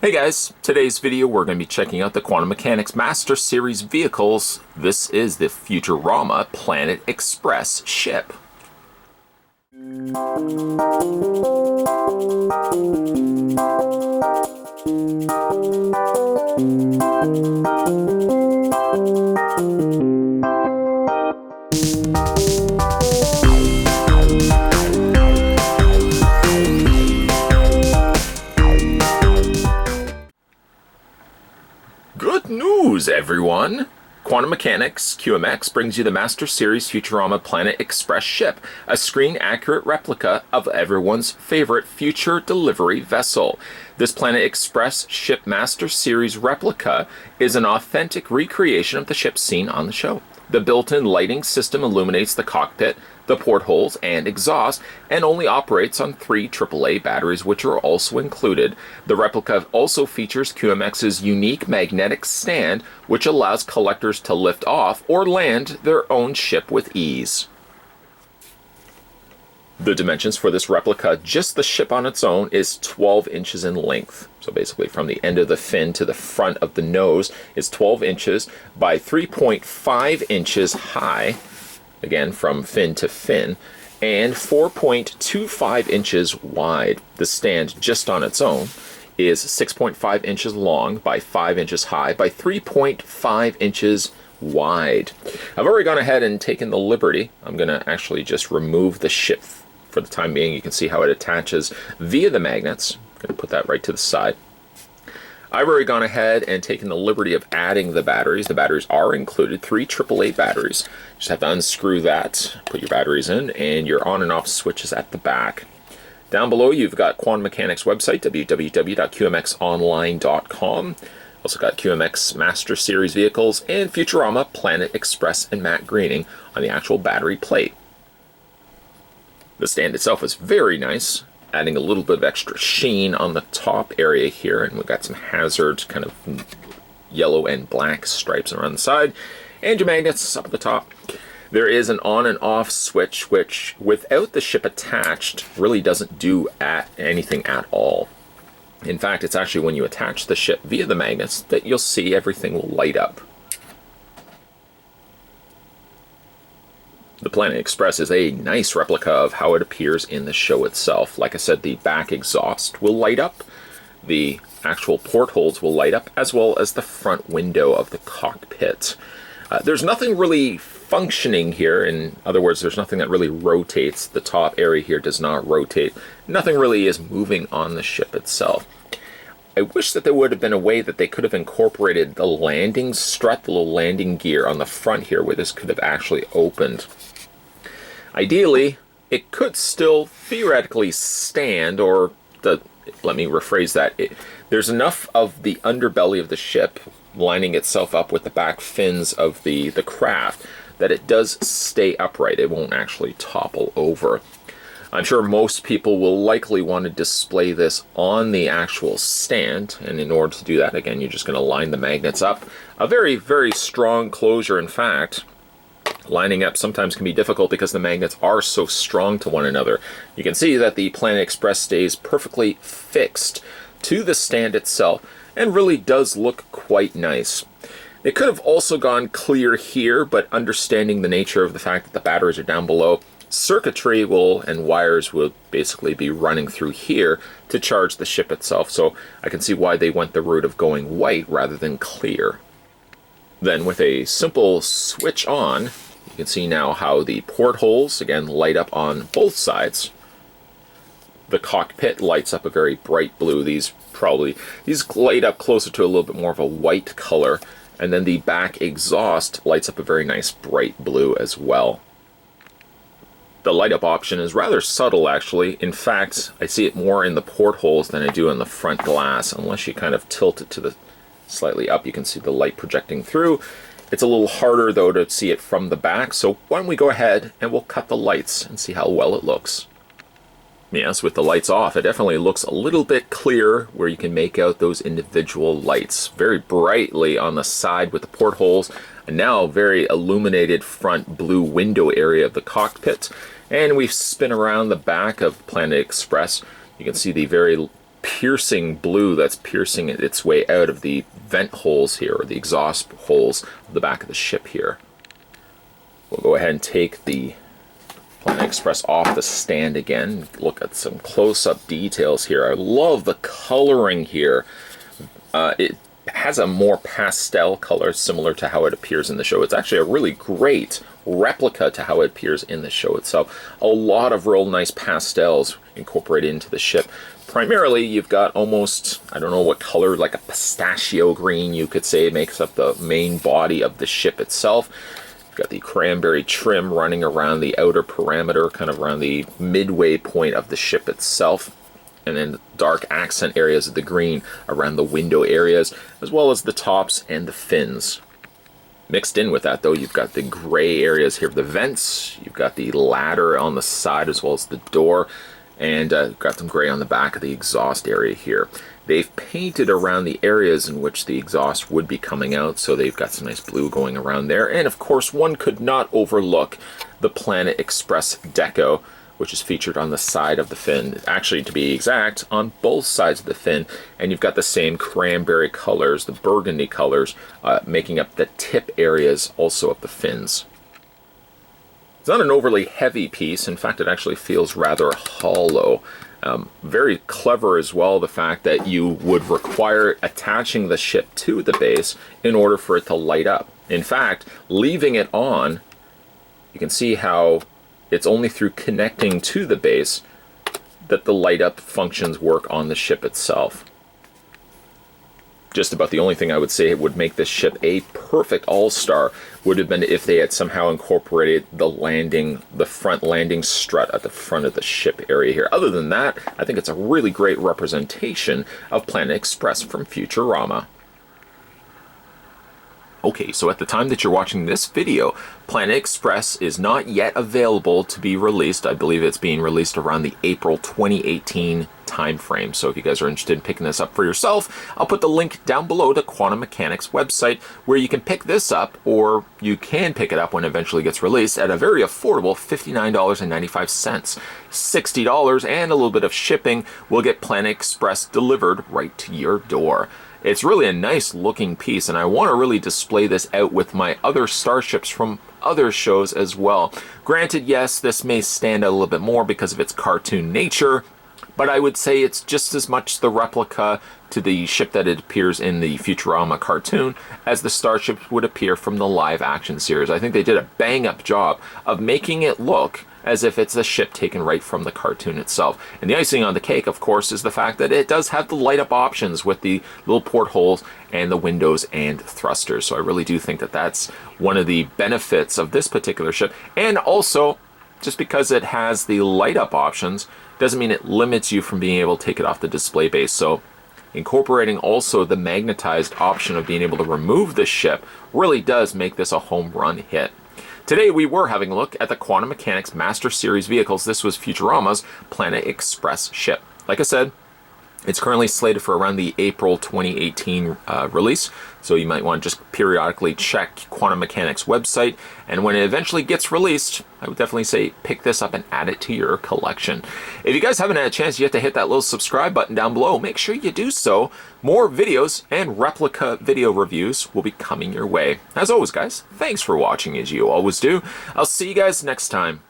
Hey guys, today's video we're going to be checking out the Quantum Mechanics Master Series vehicles. This is the Futurama Planet Express ship. Good news, everyone! Quantum Mechanics QMX brings you the Master Series Futurama Planet Express ship, a screen-accurate replica of everyone's favorite future delivery vessel. This Planet Express ship Master Series replica is an authentic recreation of the ship seen on the show. The built-in lighting system illuminates the cockpit, the portholes, and exhaust, and only operates on 3 AAA batteries, which are also included. The replica also features QMX's unique magnetic stand, which allows collectors to lift off or land their own ship with ease. The dimensions for this replica, just the ship on its own, is 12 inches in length. So basically from the end of the fin to the front of the nose is 12 inches by 3.5 inches high, again from fin to fin, and 4.25 inches wide. The stand just on its own is 6.5 inches long by 5 inches high by 3.5 inches wide. I've already gone ahead and taken the liberty. I'm going to actually just remove the ship for the time being. You can see how it attaches via the magnets. I'm going to put that right to the side. I've already gone ahead and taken the liberty of adding the batteries. The batteries are included, 3 AAA batteries. Just have to unscrew that, put your batteries in, and your on and off switches at the back. Down below you've got Quantum Mechanics website, www.qmxonline.com. Also got QMX Master Series vehicles and Futurama Planet Express and matte greening on the actual battery plate. The stand itself is very nice, adding a little bit of extra sheen on the top area here, and we've got some hazard kind of yellow and black stripes around the side, and your magnets up at the top. There is an on and off switch, which without the ship attached really doesn't do anything at all. In fact, it's actually when you attach the ship via the magnets that you'll see everything will light up. The Planet Express is a nice replica of how it appears in the show itself. Like I said, the back exhaust will light up, the actual portholes will light up, as well as the front window of the cockpit. There's nothing really functioning here. In other words, there's nothing that really rotates. The top area here does not rotate. Nothing really is moving on the ship itself. I wish that there would have been a way that they could have incorporated the landing strut, the little landing gear on the front here, where this could have actually opened. Ideally, it could still theoretically stand, or let me rephrase that. There's enough of the underbelly of the ship lining itself up with the back fins of the craft that it does stay upright. It won't actually topple over. I'm sure most people will likely want to display this on the actual stand, and in order to do that, again, you're just going to line the magnets up. A very, very strong closure, in fact. Lining up sometimes can be difficult because the magnets are so strong to one another. You can see that the Planet Express stays perfectly fixed to the stand itself and really does look quite nice. It could have also gone clear here, but understanding the nature of the fact that the batteries are down below, circuitry and wires will basically be running through here to charge the ship itself. So I can see why they went the route of going white rather than clear. Then with a simple switch on, you can see now how the portholes, again, light up on both sides. the cockpit lights up a very bright blue. These light up closer to a little bit more of a white color. And then the back exhaust lights up a very nice bright blue as well. The light up option is rather subtle actually. In fact, I see it more in the portholes than I do in the front glass. Unless you kind of tilt it to the slightly up, you can see the light projecting through. It's a little harder though to see it from the back, so why don't we go ahead and we'll cut the lights and see how well it looks. Yes, with the lights off, it definitely looks a little bit clearer where you can make out those individual lights. Very brightly on the side with the portholes, and now very illuminated front blue window area of the cockpit. And we spin around the back of Planet Express. You can see the very piercing blue that's piercing its way out of the vent holes here, or the exhaust holes of the back of the ship here. We'll go ahead and take the Planet Express off the stand again. Look at some close-up details here. I love the coloring here. It has a more pastel color similar to how it appears in the show. It's actually a really great replica to how it appears in the show itself. A lot of real nice pastels incorporated into the ship. Primarily, you've got almost, I don't know what color, like a pistachio green, you could say, makes up the main body of the ship itself. You've got the cranberry trim running around the outer parameter, kind of around the midway point of the ship itself. And then dark accent areas of the green around the window areas, as well as the tops and the fins. Mixed in with that, though, you've got the gray areas here of the vents. You've got the ladder on the side as well as the door. And got some gray on the back of the exhaust area here. They've painted around the areas in which the exhaust would be coming out, so they've got some nice blue going around there. And of course, one could not overlook the Planet Express deco, which is featured on the side of the fin. Actually, to be exact, on both sides of the fin. And you've got the same cranberry colors, the burgundy colors, making up the tip areas also of the fins. It's not an overly heavy piece. In fact, it actually feels rather hollow. Very clever as well, the fact that you would require attaching the ship to the base in order for it to light up. In fact, leaving it on, you can see how it's only through connecting to the base that the light up functions work on the ship itself. Just about the only thing I would say would make this ship a perfect all-star would have been if they had somehow incorporated the front landing strut at the front of the ship area here. Other than that, I think it's a really great representation of Planet Express from Futurama. Okay, so at the time that you're watching this video, Planet Express is not yet available to be released. I believe it's being released around the April 2018 timeframe. So if you guys are interested in picking this up for yourself, I'll put the link down below to Quantum Mechanics' website where you can pick this up, or you can pick it up when it eventually gets released at a very affordable $59.95. $60 and a little bit of shipping will get Planet Express delivered right to your door. It's really a nice looking piece, and I want to really display this out with my other starships from other shows as well. Granted, yes, this may stand out a little bit more because of its cartoon nature, but I would say it's just as much the replica to the ship that it appears in the Futurama cartoon as the starships would appear from the live action series. I think they did a bang up job of making it look as if it's a ship taken right from the cartoon itself. And the icing on the cake, of course, is the fact that it does have the light up options with the little portholes and the windows and thrusters. So I really do think that that's one of the benefits of this particular ship. And also, just because it has the light up options doesn't mean it limits you from being able to take it off the display base. So incorporating also the magnetized option of being able to remove the ship really does make this a home run hit. Today we were having a look at the Quantum Mechanics Master Series vehicles. This was Futurama's Planet Express ship. Like I said, it's currently slated for around the April 2018 release, so you might want to just periodically check Quantum Mechanics' website, and when it eventually gets released, I would definitely say pick this up and add it to your collection. If you guys haven't had a chance yet to hit that little subscribe button down below, make sure you do so. More videos and replica video reviews will be coming your way. As always, guys, thanks for watching as you always do. I'll see you guys next time.